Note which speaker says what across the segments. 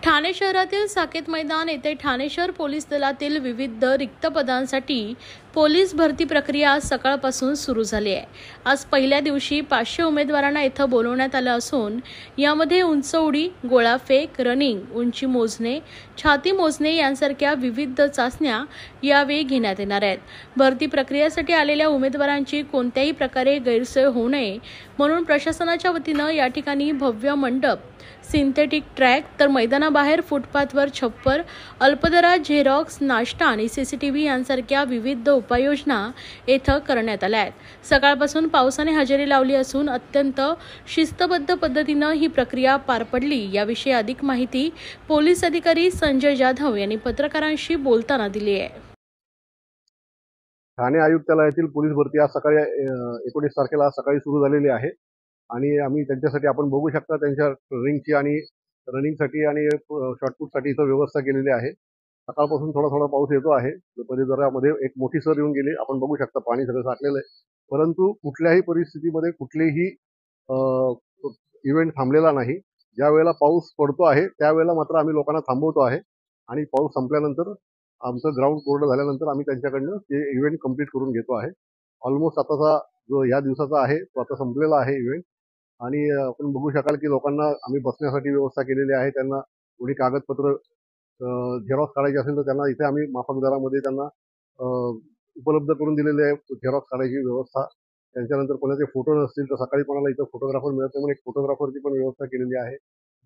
Speaker 1: ठाणे शहरातील साकेत मैदान येथे ठाणे शहर पोलीस दलातील विविध रिक्त पदांसाठी पोलीस भरती प्रक्रिया आज सकाळपासून सुरू झाली आहे। आज पहिल्या दिवशी 500 उमेदवारांना येथे बोलवण्यात आलं असून यामध्ये उंच उडी, गोळाफेक, रनिंग, उंची मोजणे, छाती मोजणे यांसारख्या विविध चाचण्या यावेळी घेण्यात येणार आहेत। भरती प्रक्रियेसाठी आलेल्या उमेदवारांची कोणत्याही प्रकारे गैरसोय होऊ नये म्हणून प्रशासनाच्या वतीनं या ठिकाणी भव्य मंडप, सिंथेटिक ट्रॅक तर मैदानाबाहेर फुटपाथवर छप्पर, अल्पदरात झेरॉक्स, नाश्ता आणि सीसीटीव्ही यांसारख्या विविध उपाययोजना येथे करण्यात आल्या आहेत। सकाळपासून पावसाने हजेरी लावली असून अत्यंत शिस्तबद्ध पद्धतीने ही प्रक्रिया पार पडली। याविषयी अधिक माहिती पोलीस अधिकारी संजय जाधव यांनी पत्रकारांशी बोलताना दिली आहे।
Speaker 2: ठाणे आयुक्तालयातील पोलीस भरती आज सकाळी 19 तारखेला सकाळी सुरू झालेली आहे आणि आम्ही त्यांच्यासाठी आपण बघू शकता त्यांच्या ट्रेनिंगची आणि रनिंगसाठी आणि शॉर्टपुटसाठी इथं व्यवस्था केलेली आहे। सकाळपासून थोडा थोडा पाऊस येतो आहे। परिसरामध्ये एक मोठी सर येऊन गेली, आपण बघू शकता पाणी सगळं साठलेलं आहे, परंतु कुठल्याही परिस्थितीमध्ये कुठलेही इव्हेंट थांबलेला नाही। ज्या वेळेला पाऊस पडतो आहे त्यावेळेला मात्र आम्ही लोकांना थांबवतो आहे आणि पाऊस संपल्यानंतर आमचं ग्राउंड पूर्ण झाल्यानंतर आम्ही त्यांच्याकडनं ते इव्हेंट कंप्लीट करून घेतो आहे। ऑलमोस्ट आताचा जो या दिवसाचा आहे तो आता संपलेला आहे इव्हेंट आणि आपण बघू शकाल की लोकांना आम्ही बसण्यासाठी व्यवस्था केलेली आहे। त्यांना कोणी कागदपत्र झेरॉक्स काढायचे असेल तर त्यांना इथे आम्ही माफक दरामध्ये त्यांना उपलब्ध करून दिलेले आहे झेरॉक्स काढायची व्यवस्था। त्यांच्यानंतर कोणाचे फोटो नसतील तर सकाळी कोणाला इथं फोटोग्राफर मिळत म्हणून एक फोटोग्राफरची पण व्यवस्था केलेली आहे।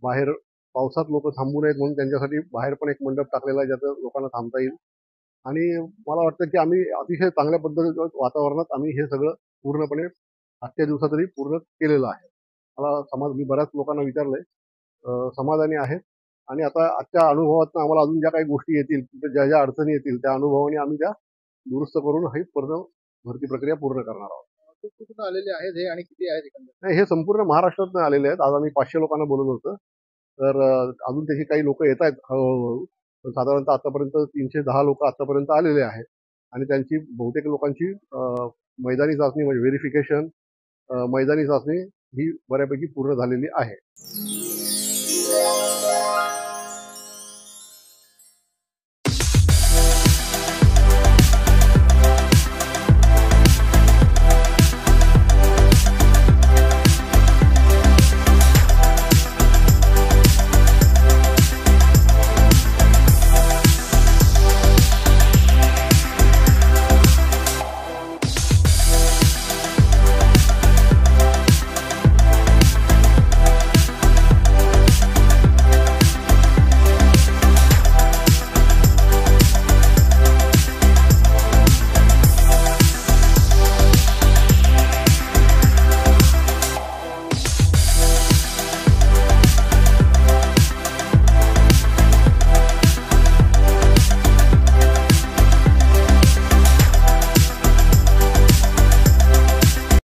Speaker 2: बाहेर पावसात लोक थांबू नयेत म्हणून त्यांच्यासाठी बाहेर पण एक मंडप टाकलेला आहे ज्याचं लोकांना थांबता येईल आणि मला वाटतं की आम्ही अतिशय चांगल्या पद्धतीच्या वातावरणात आम्ही हे सगळं पूर्णपणे आजच्या दिवसात तरी पूर्ण केलेलं आहे। मला मी बऱ्याच लोकांना विचारलंय, समाधानी आहेत आणि आता आजच्या अनुभवातून आम्हाला अजून ज्या काही गोष्टी येतील, ज्या ज्या अडचणी येतील त्या अनुभवाने आम्ही त्या दुरुस्त करून ही पूर्ण भरती प्रक्रिया पूर्ण करणार आहोत।
Speaker 3: कुठून आलेले आहेत हे आणि किती आहेत एकंदरीत?
Speaker 2: नाही, हे संपूर्ण महाराष्ट्रातून आलेले आहेत। आज आम्ही 500 लोकांना बोलवलं होतं, तर अजून त्याची काही लोक येत आहेत हळूहळू। साधारणतः आतापर्यंत 310 लोक आतापर्यंत आलेले आहेत आणि त्यांची बहुतेक लोकांची मैदानी चाचणी म्हणजे व्हेरिफिकेशन, मैदानी चाचणी ही बऱ्यापैकी पूर्ण झालेली आहे।